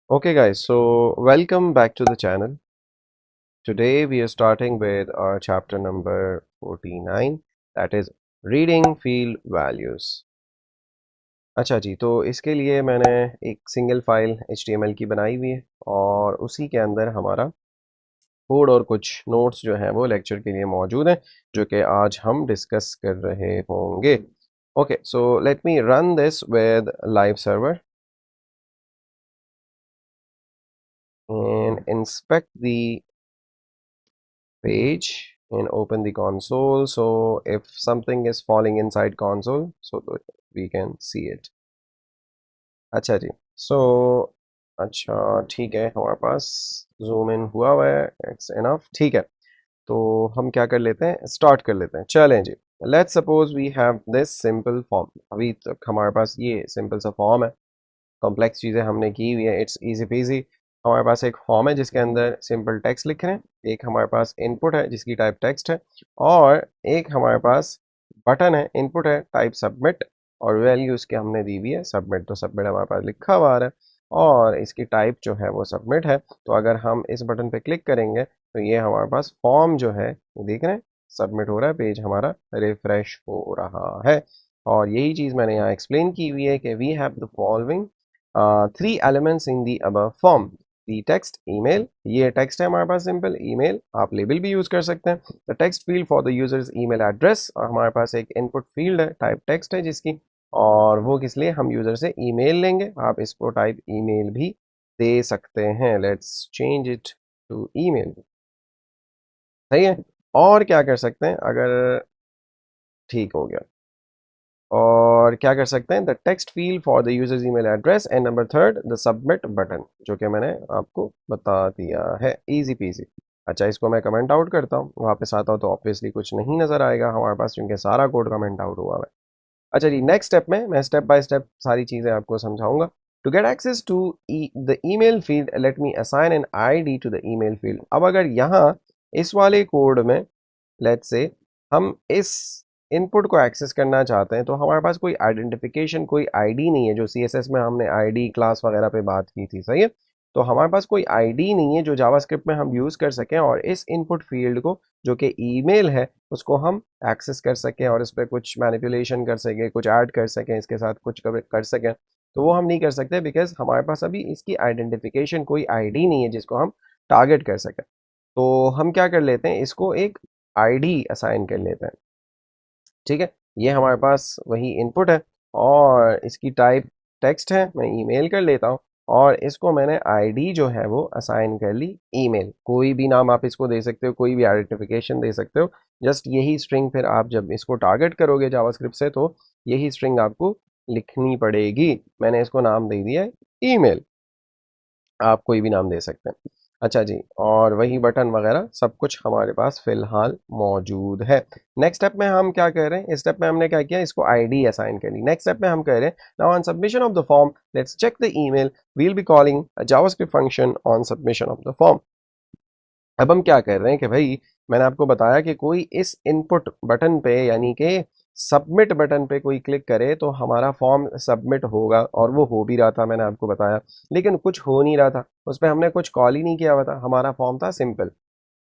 Okay guys, so welcome back to the channel. Today we are starting with our chapter number 49, that is reading field values. अच्छा जी, तो इसके लिए मैंने एक single file HTML की बनाई हुई है और उसी के अंदर हमारा कोड और कुछ नोट्स जो हैं वो लेक्चर के लिए मौजूद हैं जो कि आज हम डिस्कस कर रहे होंगे. Okay, so let me run this with live server and inspect the page and open the console. So if something is falling inside console, so that we can see it. अच्छा जी, so अच्छा ठीक है, हमारे पास zoom in हुआ है, it's enough. ठीक है, तो हम क्या कर लेते हैं, स्टार्ट कर लेते हैं. चलें जी, let's suppose we have this simple form. अभी तक हमारे पास ये सिंपल सा फॉर्म है, कॉम्प्लेक्स चीज़ें हमने की हुई है, इट्स इजी पीजी. हमारे पास एक फॉर्म है जिसके अंदर सिंपल टेक्स्ट लिख रहे हैं, एक हमारे पास इनपुट है जिसकी टाइप टेक्स्ट है, और एक हमारे पास बटन है, इनपुट है टाइप सबमिट, और वैल्यू उसके हमने दी हुई है सबमिट. तो सबमिट हमारे पास लिखा हुआ आ रहा है और इसकी टाइप जो है वो सबमिट है. तो अगर हम इस बटन पे क्लिक करेंगे तो ये हमारे पास फॉर्म जो है देख रहे हैं सबमिट हो रहा है, पेज हमारा रिफ्रेश हो रहा है. और यही चीज़ मैंने यहाँ एक्सप्लेन की हुई है कि we have the following three elements in the above form. the text email, ये टेक्स्ट है हमारे पास सिंपल ईमेल, आप लेबल भी यूज कर सकते हैं. The text field for the users email address, और हमारे पास एक इनपुट फील्ड है टाइप टेक्स्ट है जिसकी, और वो किस लिए, हम यूजर से ईमेल लेंगे. आप इसको टाइप ईमेल भी दे सकते हैं. Let's change it to email. सही है. और क्या कर सकते हैं, अगर ठीक हो गया, और क्या कर सकते हैं, the text field for the users email address, and number third the submit button, जो कि मैंने आपको बता दिया है. Easy PG. अच्छा, इसको मैं कमेंट आउट करता हूँ, वापस आता हूँ तो ऑब्वियसली कुछ नहीं नजर आएगा हमारे पास क्योंकि सारा कोड कमेंट आउट हुआ है. अच्छा जी, नेक्स्ट स्टेप में मैं स्टेप बाय स्टेप सारी चीज़ें आपको समझाऊंगा. To get access to the email field, let me assign an ID to the email field. अब अगर यहाँ इस वाले कोड में लेट्स से हम इस इनपुट को एक्सेस करना चाहते हैं तो हमारे पास कोई आइडेंटिफिकेशन, कोई आईडी नहीं है, जो सीएसएस में हमने आईडी क्लास वगैरह पे बात की थी. सही है. तो हमारे पास कोई आईडी नहीं है जो जावास्क्रिप्ट में हम यूज़ कर सकें और इस इनपुट फील्ड को जो कि ईमेल है उसको हम एक्सेस कर सकें और इस पर कुछ मैनिपुलेशन कर सकें, कुछ ऐड कर सकें, इसके साथ कुछ कर सकें. तो वो हम नहीं कर सकते बिकॉज हमारे पास अभी इसकी आइडेंटिफिकेशन, कोई आईडी नहीं है जिसको हम टारगेट कर सकें. तो हम क्या कर लेते हैं, इसको एक आईडी असाइन कर लेते हैं. ठीक है, ये हमारे पास वही इनपुट है और इसकी टाइप टेक्स्ट है, मैं ईमेल कर लेता हूँ और इसको मैंने आईडी जो है वो असाइन कर ली ईमेल. कोई भी नाम आप इसको दे सकते हो, कोई भी आइडेंटिफिकेशन दे सकते हो. जस्ट यही स्ट्रिंग फिर आप जब इसको टारगेट करोगे जावास्क्रिप्ट से तो यही स्ट्रिंग आपको लिखनी पड़ेगी. मैंने इसको नाम दे दिया है ईमेल, आप कोई भी नाम दे सकते हैं. अच्छा जी, और वही बटन वगैरह सब कुछ हमारे पास फिलहाल मौजूद है. नेक्स्ट स्टेप में हम क्या कर रहे हैं, इस स्टेप में हमने क्या किया, इसको आईडी असाइन कर ली. नेक्स्ट स्टेप में हम कह रहे हैं, now on submission of the form let's check the email, we will be calling a JavaScript function on submission of the form. अब हम क्या कर रहे हैं कि भाई, मैंने आपको बताया कि कोई इस इनपुट बटन पे यानी कि सबमिट बटन पे कोई क्लिक करे तो हमारा फॉर्म सबमिट होगा, और वो हो भी रहा था, मैंने आपको बताया. लेकिन कुछ हो नहीं रहा था, उस पर हमने कुछ कॉल ही नहीं किया हुआ था, हमारा फॉर्म था सिंपल.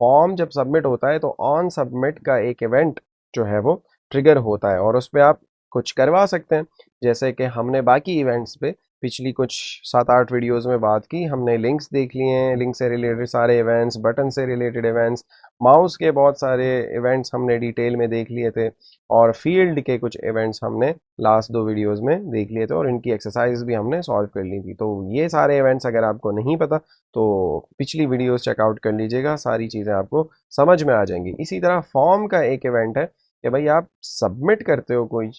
फॉर्म जब सबमिट होता है तो ऑन सबमिट का एक इवेंट जो है वो ट्रिगर होता है और उस पर आप कुछ करवा सकते हैं. जैसे कि हमने बाकी इवेंट्स पे पिछली कुछ 7-8 वीडियोस में बात की, हमने लिंक्स देख लिए हैं, लिंक से रिलेटेड सारे इवेंट्स, बटन से रिलेटेड इवेंट्स, माउस के बहुत सारे इवेंट्स हमने डिटेल में देख लिए थे, और फील्ड के कुछ इवेंट्स हमने लास्ट 2 वीडियोस में देख लिए थे, और इनकी एक्सरसाइज भी हमने सॉल्व कर ली थी. तो ये सारे इवेंट्स अगर आपको नहीं पता तो पिछली वीडियोस चेकआउट कर लीजिएगा, सारी चीज़ें आपको समझ में आ जाएंगी. इसी तरह फॉर्म का एक इवेंट है कि भाई आप सबमिट करते हो, कोई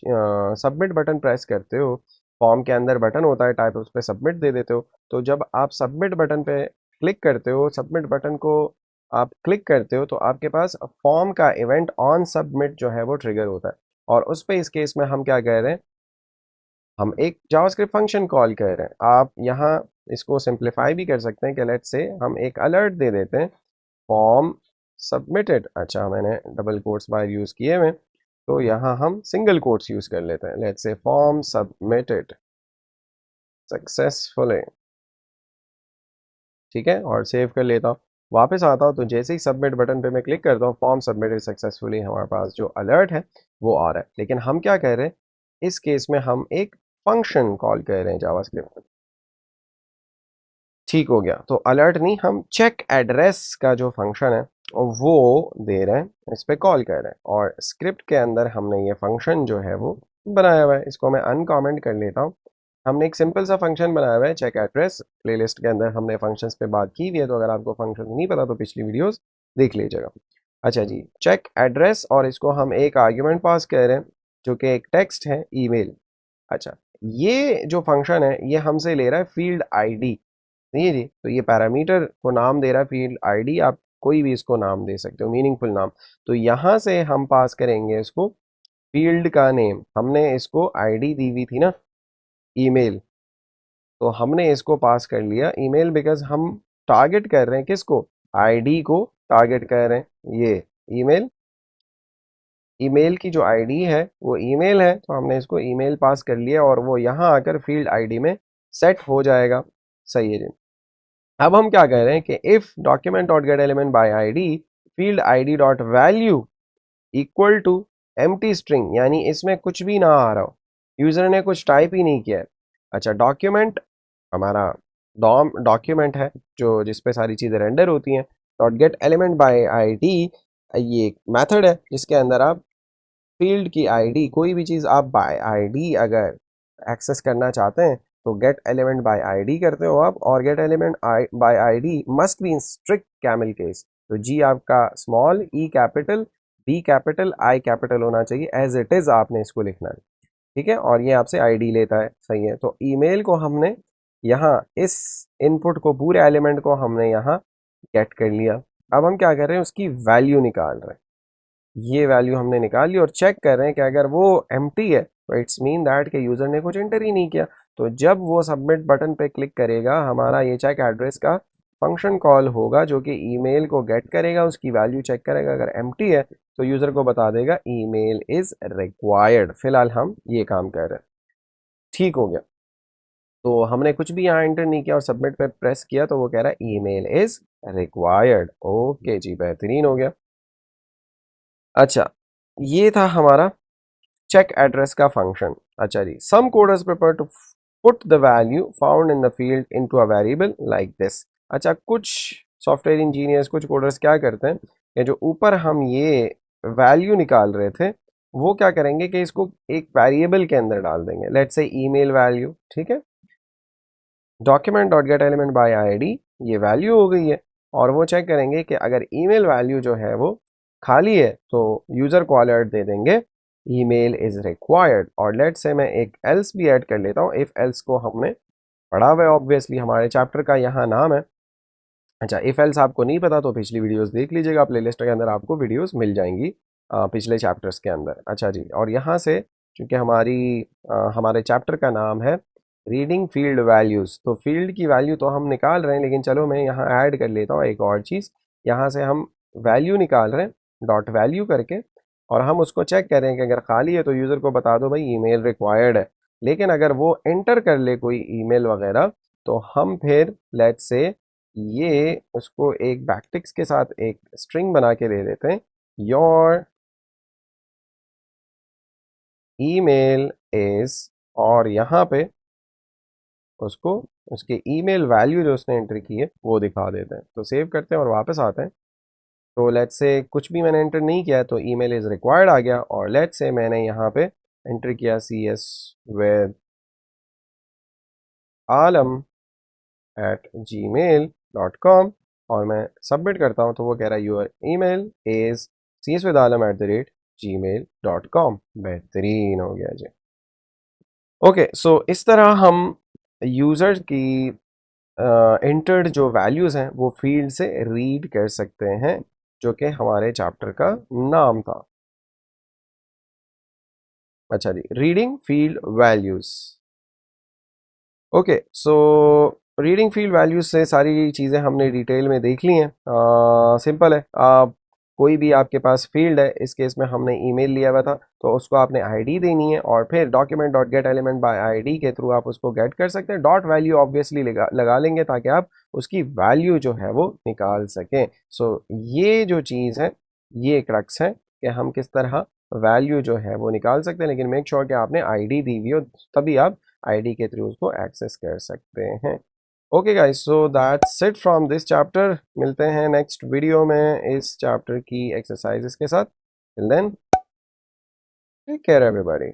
सबमिट बटन प्रेस करते हो, फॉर्म के अंदर बटन होता है टाइप, उस पर सबमिट दे देते हो. तो जब आप सबमिट बटन पे क्लिक करते हो, सबमिट बटन को आप क्लिक करते हो तो आपके पास फॉर्म का इवेंट ऑन सबमिट जो है वो ट्रिगर होता है. और उस पे इस केस में हम क्या कह रहे हैं, हम एक जावास्क्रिप्ट फंक्शन कॉल कर रहे हैं. आप यहाँ इसको सिंप्लीफाई भी कर सकते हैं कि लेट्स से हम एक अलर्ट दे देते हैं, फॉर्म सबमिटेड. अच्छा, मैंने डबल कोट्स बार यूज़ किए हुए, तो यहाँ हम सिंगल कोट्स यूज़ कर लेते हैं. Let's say, form submitted successfully. ठीक है, और सेव कर लेता हूँ, वापस आता हूँ, तो जैसे ही सबमिट बटन पे मैं क्लिक करता हूँ, फॉर्म सबमिटेड सक्सेसफुली, हमारे पास जो अलर्ट है वो आ रहा है। लेकिन हम क्या कर रहे हैं, इस केस में हम एक फंक्शन कॉल कर रहे हैं जावास्क्रिप्ट में। ठीक हो गया, तो अलर्ट नहीं, हम चेक एड्रेस का जो फंक्शन है वो दे रहे हैं, इस पे कॉल कर रहे हैं, और स्क्रिप्ट के अंदर हमने ये फंक्शन जो है वो बनाया हुआ है। इसको मैं अनकमेंट कर लेता हूँ। हमने एक सिंपल सा फंक्शन बनाया हुआ है चेक एड्रेस, प्लेलिस्ट के अंदर हमने फंक्शंस पे बात की हुई है, तो अगर आपको फंक्शन नहीं पता तो पिछली वीडियोस देख लीजिएगा। अच्छा जी, चेक एड्रेस, और इसको हम एक आर्ग्यूमेंट पास कर रहे हैं जो कि एक टेक्स्ट है, ईमेल। अच्छा, ये जो फंक्शन है ये हमसे ले रहा है फील्ड आईडी। नहीं जी, तो ये पैरामीटर को नाम दे रहा है फील्ड आईडी, आप कोई भी इसको नाम दे सकते हो, मीनिंगफुल नाम। तो यहाँ से हम पास करेंगे इसको फील्ड का नेम, हमने इसको आईडी दी हुई थी ना, ईमेल, तो हमने इसको पास कर लिया ईमेल, बिकॉज हम टारगेट कर रहे हैं किसको, आईडी को टारगेट कर रहे हैं, ये ईमेल, ईमेल की जो आईडी है वो ईमेल है, तो हमने इसको ईमेल पास कर लिया और वो यहाँ आकर फील्ड आईडी में सेट हो जाएगा। सही है जी। अब हम क्या कह रहे हैं कि if document dot get element by ID field ID dot value equal to empty string, यानी इसमें कुछ भी ना आ रहा हो, यूजर ने कुछ टाइप ही नहीं किया है। अच्छा, डॉक्यूमेंट हमारा डॉम डॉक्यूमेंट है जो जिसपे सारी चीजें रेंडर होती हैं, dot get element by ID ये मेथड है जिसके अंदर आप फील्ड की आईडी, कोई भी चीज़ आप बाय आईडी अगर एक्सेस करना चाहते हैं तो गेट एलिमेंट बाय आईडी करते हो आप, और get element by ID must be in strict camel case, तो जी आपका small, E capital, B capital, I capital होना चाहिए, एज इट इज आपने इसको लिखना है। ठीक है, और ये आपसे आईडी लेता है। सही है, तो ईमेल को हमने यहाँ इस इनपुट को, पूरे एलिमेंट को हमने यहाँ गेट कर लिया। अब हम क्या कर रहे हैं, उसकी वैल्यू निकाल रहे हैं। ये वैल्यू हमने निकाल ली और चेक कर रहे हैं कि अगर वो एम्प्टी है तो इट्स मीन दैट कि यूजर ने कुछ एंटर ही नहीं किया। तो जब वो सबमिट बटन पे क्लिक करेगा, हमारा ये चेक एड्रेस का फंक्शन कॉल होगा जो कि ईमेल को गेट करेगा, उसकी वैल्यू चेक करेगा, अगर एम्प्टी है तो यूजर को बता देगा ईमेल इज रिक्वायर्ड। फिलहाल हम ये काम कर रहे हैं। ठीक हो गया, तो हमने कुछ भी यहाँ एंटर नहीं किया और सबमिट पे प्रेस किया तो वो कह रहा है ईमेल इज रिक्वायर्ड। ओके जी, बेहतरीन हो गया। अच्छा, ये था हमारा चेक एड्रेस का फंक्शन। अच्छा जी, some coders prefer to put the value found in the field into a variable like this. अच्छा, कुछ सॉफ्टवेयर इंजीनियर्स, कुछ कोडर्स क्या करते हैं कि जो ऊपर हम ये वैल्यू निकाल रहे थे वो क्या करेंगे कि इसको एक वेरिएबल के अंदर डाल देंगे, लेट्स से ईमेल वैल्यू। ठीक है, document dot get element by ID, ये वैल्यू हो गई है, और वो चेक करेंगे कि अगर ईमेल वैल्यू जो है वो खाली है तो यूजर को अलर्ट दे देंगे ईमेल इज रिक्वायर्ड। और लेट से मैं एक एल्स भी ऐड कर लेता हूँ, इफ एल्स को हमने पढ़ा हुआ है, ऑब्वियसली हमारे चैप्टर का यहाँ नाम है। अच्छा, इफ एल्स आपको नहीं पता तो पिछली वीडियोस देख लीजिएगा, प्लेलिस्ट के अंदर आपको वीडियोस मिल जाएंगी पिछले चैप्टर्स के अंदर। अच्छा जी, और यहाँ से चूंकि हमारे चैप्टर का नाम है रीडिंग फील्ड वैल्यूज़, तो फील्ड की वैल्यू तो हम निकाल रहे हैं, लेकिन चलो मैं यहाँ ऐड कर लेता हूँ एक और चीज़। यहाँ से हम वैल्यू निकाल रहे हैं डॉट वैल्यू करके, और हम उसको चेक करें कि अगर खाली है तो यूज़र को बता दो भाई ईमेल रिक्वायर्ड है। लेकिन अगर वो एंटर कर ले कोई ईमेल वगैरह, तो हम फिर लेट्स से ये उसको एक बैकटिक्स के साथ एक स्ट्रिंग बना के दे देते हैं, योर ईमेल इज, और यहाँ पे उसको उसके ईमेल वैल्यू जो उसने एंटर की है वो दिखा देते हैं। तो सेव करते हैं और वापस आते हैं। तो लेट्स से कुछ भी मैंने एंटर नहीं किया है तो ईमेल इज रिक्वायर्ड आ गया, और लेट्स से मैंने यहाँ पे एंटर किया CS with Alam eight gmail.com, और मैं सबमिट करता हूँ तो वो कह रहा है यूर ईमेल इज cswidhalam@gmail.com। बेहतरीन हो गया जी। ओके, सो इस तरह हम यूज़र की इंटर्ड जो वैल्यूज़ हैं वो फील्ड से रीड कर सकते हैं, जो कि हमारे चैप्टर का नाम था। अच्छा जी, reading field values. Okay, so reading field values से सारी चीज़ें हमने डिटेल में देख ली हैं। सिंपल है, कोई भी आपके पास फील्ड है, इस केस में हमने ईमेल लिया हुआ था तो उसको आपने आईडी देनी है, और फिर document dot get element by ID के थ्रू आप उसको गेट कर सकते हैं। डॉट वैल्यू ऑब्वियसली लगा लेंगे ताकि आप उसकी वैल्यू जो है वो निकाल सकें। सो ये जो चीज़ है, ये क्रक्स है कि हम किस तरह वैल्यू जो है वो निकाल सकते हैं, लेकिन मेक श्योर कि आपने आईडी दी हुई हो, तभी आप आईडी के थ्रू उसको एक्सेस कर सकते हैं। Okay guys, so that's it from this chapter. मिलते हैं नेक्स्ट वीडियो में इस चैप्टर की एक्सरसाइजेस के साथ। Till then, take care everybody.